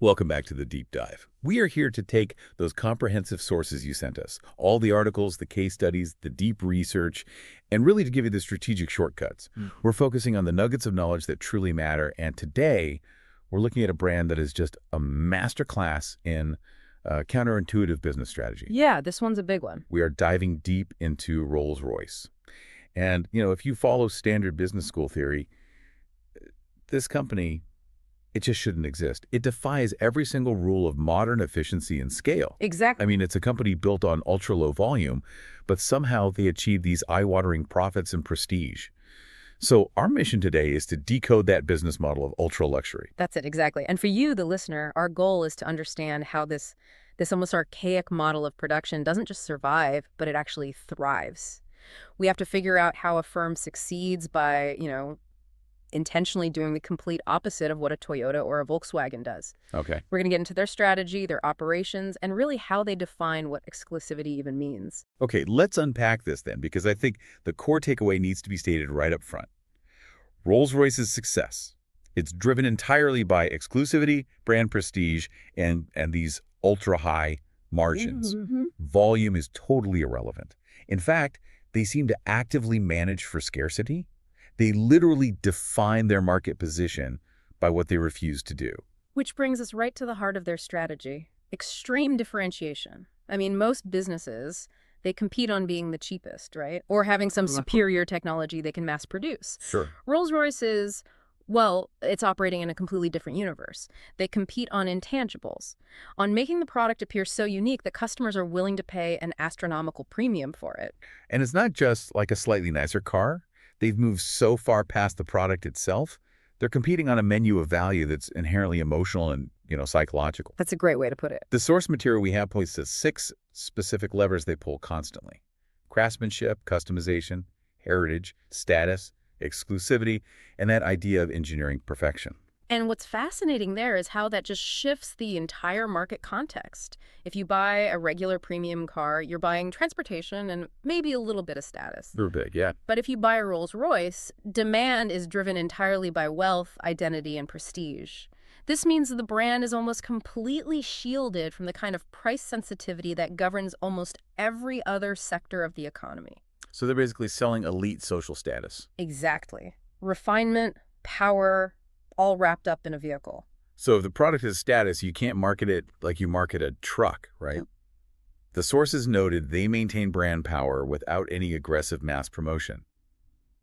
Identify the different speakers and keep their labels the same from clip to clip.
Speaker 1: Welcome back to the deep dive. We are here to take those comprehensive sources you sent us, all the articles, the case studies, the deep research, and really to give you the strategic shortcuts. We're focusing on the nuggets of knowledge that truly matter, and today we're looking at a brand that is just a masterclass in counterintuitive business strategy.
Speaker 2: Yeah, this one's a big one.
Speaker 1: We are diving deep into Rolls-Royce. And, if you follow standard business school theory, this company, it just shouldn't exist. It defies every single rule of modern efficiency and scale.
Speaker 2: Exactly.
Speaker 1: I mean, it's a company built on ultra-low volume, but somehow they achieve these eye-watering profits and prestige. So our mission today is to decode that business model of ultra-luxury.
Speaker 2: That's it, exactly. And for you, the listener, our goal is to understand how this almost archaic model of production doesn't just survive, but it actually thrives. We have to figure out how a firm succeeds by, intentionally doing the complete opposite of what a Toyota or a Volkswagen does.
Speaker 1: Okay.
Speaker 2: We're going to get into their strategy, their operations, and really how they define what exclusivity even means.
Speaker 1: Okay, let's unpack this then, because I think the core takeaway needs to be stated right up front. Rolls-Royce's success, it's driven entirely by exclusivity, brand prestige, and these ultra-high margins. Volume is totally irrelevant. In fact, they seem to actively manage for scarcity. They literally define their market position by what they refuse to do.
Speaker 2: Which brings us right to the heart of their strategy, extreme differentiation. I mean, most businesses, they compete on being the cheapest, right? Or having some superior technology they can mass produce.
Speaker 1: Sure.
Speaker 2: Rolls-Royce is, well, it's operating in a completely different universe. They compete on intangibles, on making the product appear so unique that customers are willing to pay an astronomical premium for it.
Speaker 1: And it's not just like a slightly nicer car. They've moved so far past the product itself, they're competing on a menu of value that's inherently emotional and, psychological.
Speaker 2: That's a great way to put it.
Speaker 1: The source material we have points to 6 specific levers they pull constantly: craftsmanship, customization, heritage, status, exclusivity, and that idea of engineering perfection.
Speaker 2: And what's fascinating there is how that just shifts the entire market context. If you buy a regular premium car, you're buying transportation and maybe a little bit of status.
Speaker 1: They're big, yeah.
Speaker 2: But if you buy a Rolls-Royce, demand is driven entirely by wealth, identity, and prestige. This means the brand is almost completely shielded from the kind of price sensitivity that governs almost every other sector of the economy.
Speaker 1: So they're basically selling elite social status.
Speaker 2: Exactly. Refinement, power, all wrapped up in a vehicle.
Speaker 1: So if the product is status, you can't market it like you market a truck, right?
Speaker 2: Yep.
Speaker 1: The sources noted they maintain brand power without any aggressive mass promotion.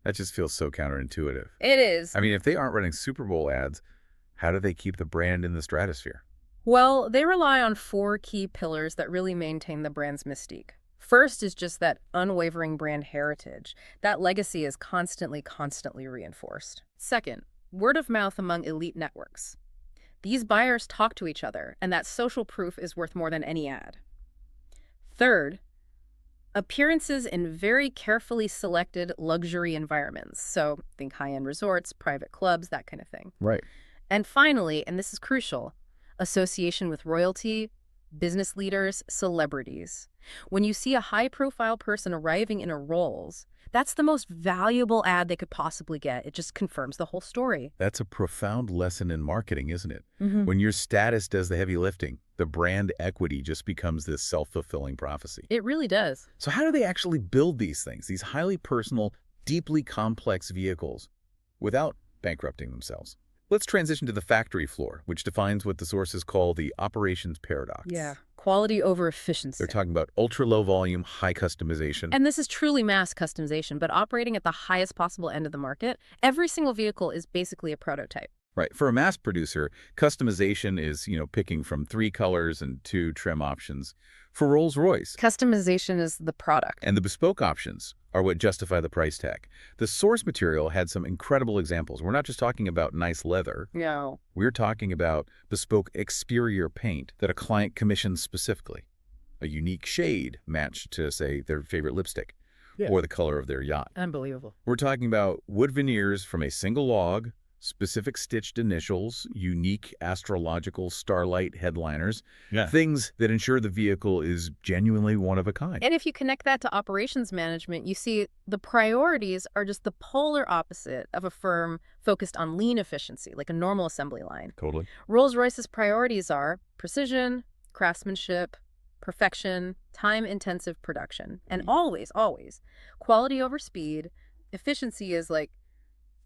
Speaker 1: That just feels so counterintuitive.
Speaker 2: It is.
Speaker 1: I mean, if they aren't running Super Bowl ads, how do they keep the brand in the stratosphere?
Speaker 2: Well, they rely on 4 key pillars that really maintain the brand's mystique. First is just that unwavering brand heritage. That legacy is constantly reinforced. Second, word of mouth among elite networks. These buyers talk to each other, and that social proof is worth more than any ad. Third, appearances in very carefully selected luxury environments. So think high-end resorts, private clubs, that kind of thing.
Speaker 1: Right.
Speaker 2: And finally, and this is crucial, association with royalty, business leaders, celebrities. When you see a high-profile person arriving in a Rolls, that's the most valuable ad they could possibly get. It just confirms the whole story.
Speaker 1: That's a profound lesson in marketing, isn't it? When your status does the heavy lifting, the brand equity just becomes this self-fulfilling prophecy.
Speaker 2: It really does.
Speaker 1: So how do they actually build these things, these highly personal, deeply complex vehicles, without bankrupting themselves? Let's transition to the factory floor, which defines what the sources call the operations paradox.
Speaker 2: Yeah. Quality over efficiency.
Speaker 1: They're talking about ultra-low volume, high customization.
Speaker 2: And this is truly mass customization, but operating at the highest possible end of the market. Every single vehicle is basically a prototype.
Speaker 1: Right. For a mass producer, customization is, picking from 3 colors and 2 trim options. For Rolls-Royce,
Speaker 2: Customization is the product.
Speaker 1: and the bespoke options are what justify the price tag. The source material had some incredible examples. We're not just talking about nice leather.
Speaker 2: No.
Speaker 1: We're talking about bespoke exterior paint that a client commissions specifically. A unique shade matched to, say, their favorite lipstick or the color of their yacht.
Speaker 2: Unbelievable.
Speaker 1: We're talking about wood veneers from a single log, Specific stitched initials, unique astrological starlight headliners,
Speaker 3: Yeah.
Speaker 1: things that ensure the vehicle is genuinely one of a kind.
Speaker 2: And if you connect that to operations management, you see the priorities are just the polar opposite of a firm focused on lean efficiency, like a normal assembly line.
Speaker 1: Totally.
Speaker 2: Rolls-Royce's priorities are precision, craftsmanship, perfection, time-intensive production, and always, always, quality over speed. Efficiency is like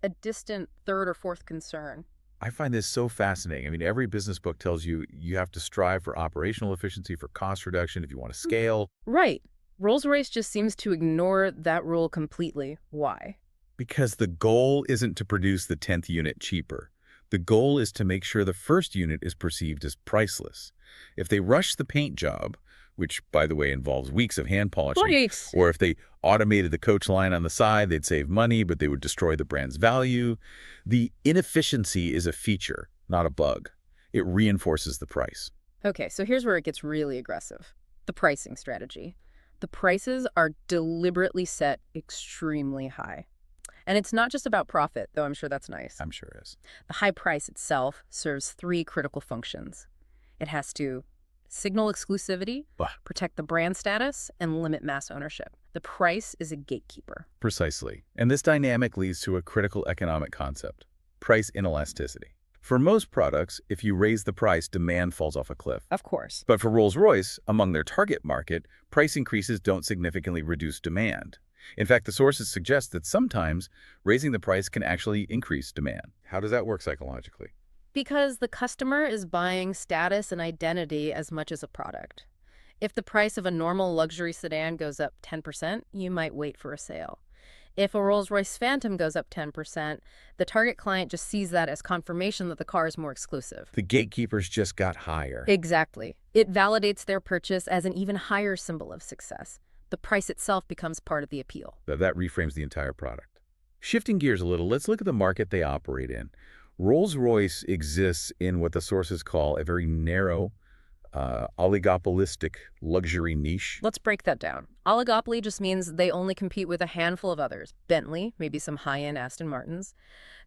Speaker 2: a distant third or fourth concern.
Speaker 1: I find this so fascinating. I mean, every business book tells you you have to strive for operational efficiency, for cost reduction, if you want to scale,
Speaker 2: Right. Rolls-Royce just seems to ignore that rule completely. Why?
Speaker 1: because the goal isn't to produce the 10th unit cheaper. The goal is to make sure the first unit is perceived as priceless. If they rush the paint job, which, by the way, involves weeks of hand polishing,
Speaker 2: Right.
Speaker 1: or if they automated the coach line on the side, they'd save money, but they would destroy the brand's value. The inefficiency is a feature, not a bug. It reinforces the price.
Speaker 2: Okay, so here's where it gets really aggressive. The pricing strategy. The prices are deliberately set extremely high. And it's not just about profit, though I'm sure that's nice.
Speaker 1: I'm sure it is.
Speaker 2: The high price itself serves three critical functions. It has to signal exclusivity,
Speaker 1: Bah.
Speaker 2: protect the brand status, and limit mass ownership. The price is a gatekeeper.
Speaker 1: Precisely. And this dynamic leads to a critical economic concept, price inelasticity. For most products, if you raise the price, demand falls off a cliff.
Speaker 2: Of course.
Speaker 1: But for Rolls-Royce, among their target market, price increases don't significantly reduce demand. In fact, the sources suggest that sometimes raising the price can actually increase demand. How does that work psychologically?
Speaker 2: Because the customer is buying status and identity as much as a product. If the price of a normal luxury sedan goes up 10%, you might wait for a sale. If a Rolls-Royce Phantom goes up 10%, the target client just sees that as confirmation that the car is more exclusive.
Speaker 1: The gatekeepers just got higher.
Speaker 2: Exactly. It validates their purchase as an even higher symbol of success. The price itself becomes part of the appeal.
Speaker 1: That reframes the entire product. Shifting gears a little, let's look at the market they operate in. Rolls-Royce exists in what the sources call a very narrow, oligopolistic luxury niche.
Speaker 2: Let's break that down. Oligopoly just means they only compete with a handful of others. Bentley, maybe some high-end Aston Martins.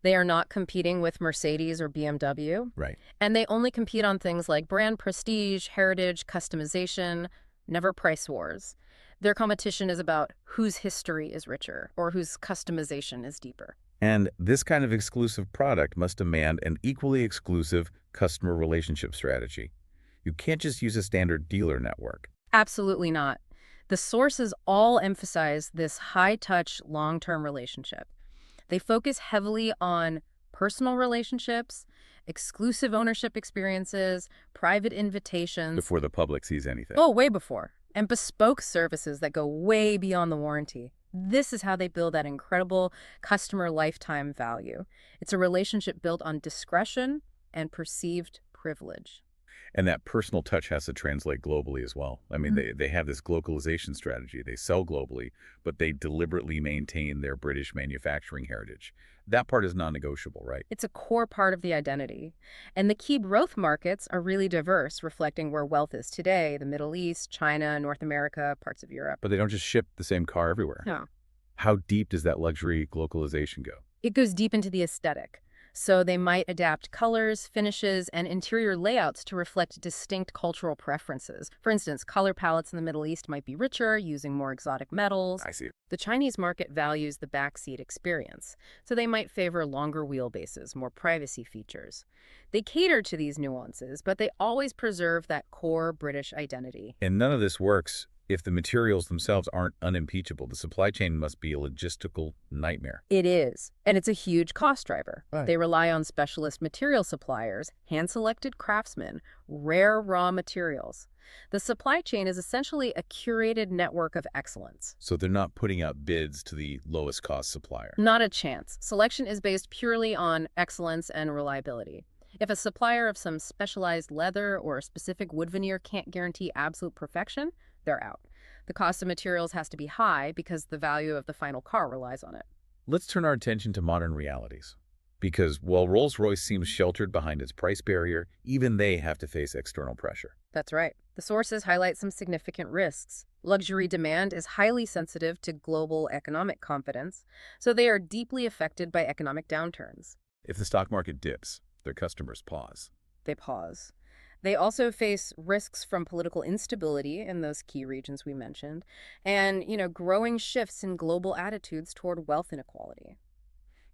Speaker 2: They are not competing with Mercedes or BMW.
Speaker 1: Right.
Speaker 2: And they only compete on things like brand prestige, heritage, customization, never price wars. Their competition is about whose history is richer or whose customization is deeper.
Speaker 1: And this kind of exclusive product must demand an equally exclusive customer relationship strategy. You can't just use a standard dealer network.
Speaker 2: Absolutely not. The sources all emphasize this high-touch, long-term relationship. They focus heavily on personal relationships, exclusive ownership experiences, private invitations.
Speaker 1: Before the public sees anything.
Speaker 2: Oh, way before. And bespoke services that go way beyond the warranty. This is how they build that incredible customer lifetime value. It's a relationship built on discretion and perceived privilege.
Speaker 1: And that personal touch has to translate globally as well. I mean, they have this glocalisation strategy. They sell globally, but they deliberately maintain their British manufacturing heritage. That part is non-negotiable, right?
Speaker 2: It's a core part of the identity. And the key growth markets are really diverse, reflecting where wealth is today: the Middle East, China, North America, parts of Europe.
Speaker 1: But they don't just ship the same car everywhere.
Speaker 2: No.
Speaker 1: How deep does that luxury glocalization go?
Speaker 2: It goes deep into the aesthetic. So they might adapt colors, finishes, and interior layouts to reflect distinct cultural preferences. For instance, color palettes in the Middle East might be richer, using more exotic metals.
Speaker 1: I see.
Speaker 2: The Chinese market values the backseat experience, so they might favor longer wheelbases, more privacy features. They cater to these nuances, but they always preserve that core British identity.
Speaker 1: And none of this works if the materials themselves aren't unimpeachable. The supply chain must be a logistical nightmare.
Speaker 2: It is, and it's a huge cost driver.
Speaker 1: Right.
Speaker 2: They rely on specialist material suppliers, hand-selected craftsmen, rare raw materials. The supply chain is essentially a curated network of excellence.
Speaker 1: So they're not putting out bids to the lowest cost supplier.
Speaker 2: Not a chance. Selection is based purely on excellence and reliability. If a supplier of some specialized leather or a specific wood veneer can't guarantee absolute perfection, they're out. The cost of materials has to be high because the value of the final car relies on it.
Speaker 1: Let's turn our attention to modern realities. Because while Rolls-Royce seems sheltered behind its price barrier, even they have to face external pressure.
Speaker 2: That's right. The sources highlight some significant risks. Luxury demand is highly sensitive to global economic confidence, so they are deeply affected by economic downturns.
Speaker 1: If the stock market dips, their customers pause.
Speaker 2: They pause. They also face risks from political instability in those key regions we mentioned, and, growing shifts in global attitudes toward wealth inequality.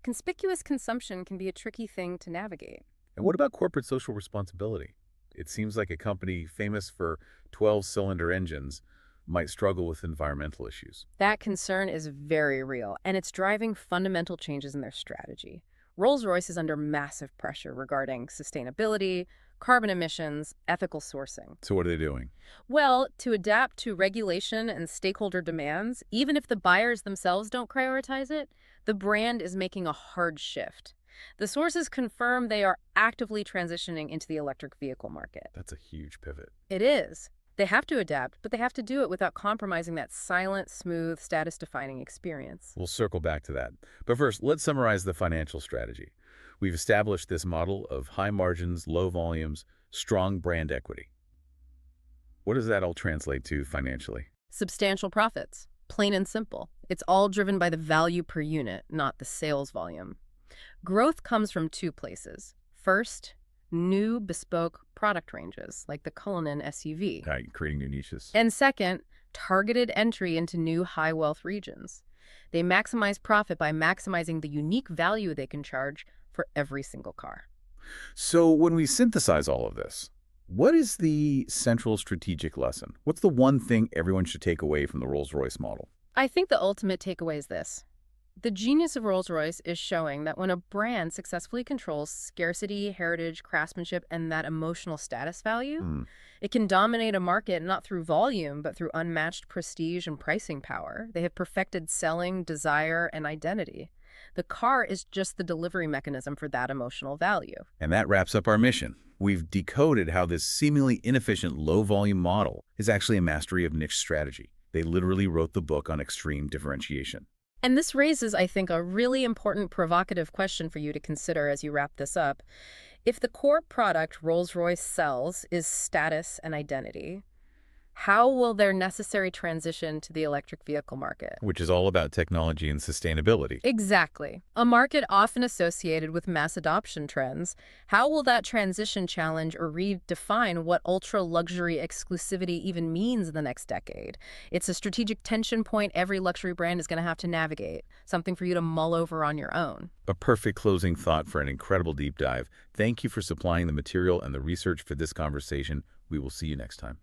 Speaker 2: Conspicuous consumption can be a tricky thing to navigate.
Speaker 1: And what about corporate social responsibility? It seems like a company famous for 12-cylinder engines might struggle with environmental issues.
Speaker 2: That concern is very real, and it's driving fundamental changes in their strategy. Rolls-Royce is under massive pressure regarding sustainability, carbon emissions, ethical sourcing.
Speaker 1: So what are they doing?
Speaker 2: Well, to adapt to regulation and stakeholder demands, even if the buyers themselves don't prioritize it, the brand is making a hard shift. The sources confirm they are actively transitioning into the electric vehicle market.
Speaker 1: That's a huge pivot.
Speaker 2: It is. They have to adapt, but they have to do it without compromising that silent, smooth, status-defining experience.
Speaker 1: We'll circle back to that. But first, let's summarize the financial strategy. We've established this model of high margins, low volumes, strong brand equity. What does that all translate to financially?
Speaker 2: Substantial profits, plain and simple. It's all driven by the value per unit, not the sales volume. Growth comes from two places. First, new bespoke product ranges, like the Cullinan SUV.
Speaker 1: Right, creating new niches.
Speaker 2: And second, targeted entry into new high-wealth regions. They maximize profit by maximizing the unique value they can charge for every single car.
Speaker 1: So when we synthesize all of this, what is the central strategic lesson? What's the one thing everyone should take away from the Rolls-Royce model?
Speaker 2: I think the ultimate takeaway is this. The genius of Rolls-Royce is showing that when a brand successfully controls scarcity, heritage, craftsmanship, and that emotional status value, it can dominate a market not through volume, but through unmatched prestige and pricing power. They have perfected selling, desire, and identity. The car is just the delivery mechanism for that emotional value.
Speaker 1: And that wraps up our mission. We've decoded how this seemingly inefficient low-volume model is actually a mastery of niche strategy. They literally wrote the book on extreme differentiation.
Speaker 2: And this raises, I think, a really important provocative question for you to consider as you wrap this up. If the core product Rolls-Royce sells is status and identity, how will their necessary transition to the electric vehicle market?
Speaker 1: Which is all about technology and sustainability.
Speaker 2: Exactly. A market often associated with mass adoption trends. How will that transition challenge or redefine what ultra-luxury exclusivity even means in the next decade? It's a strategic tension point every luxury brand is going to have to navigate, something for you to mull over on your own.
Speaker 1: A perfect closing thought for an incredible deep dive. Thank you for supplying the material and the research for this conversation. We will see you next time.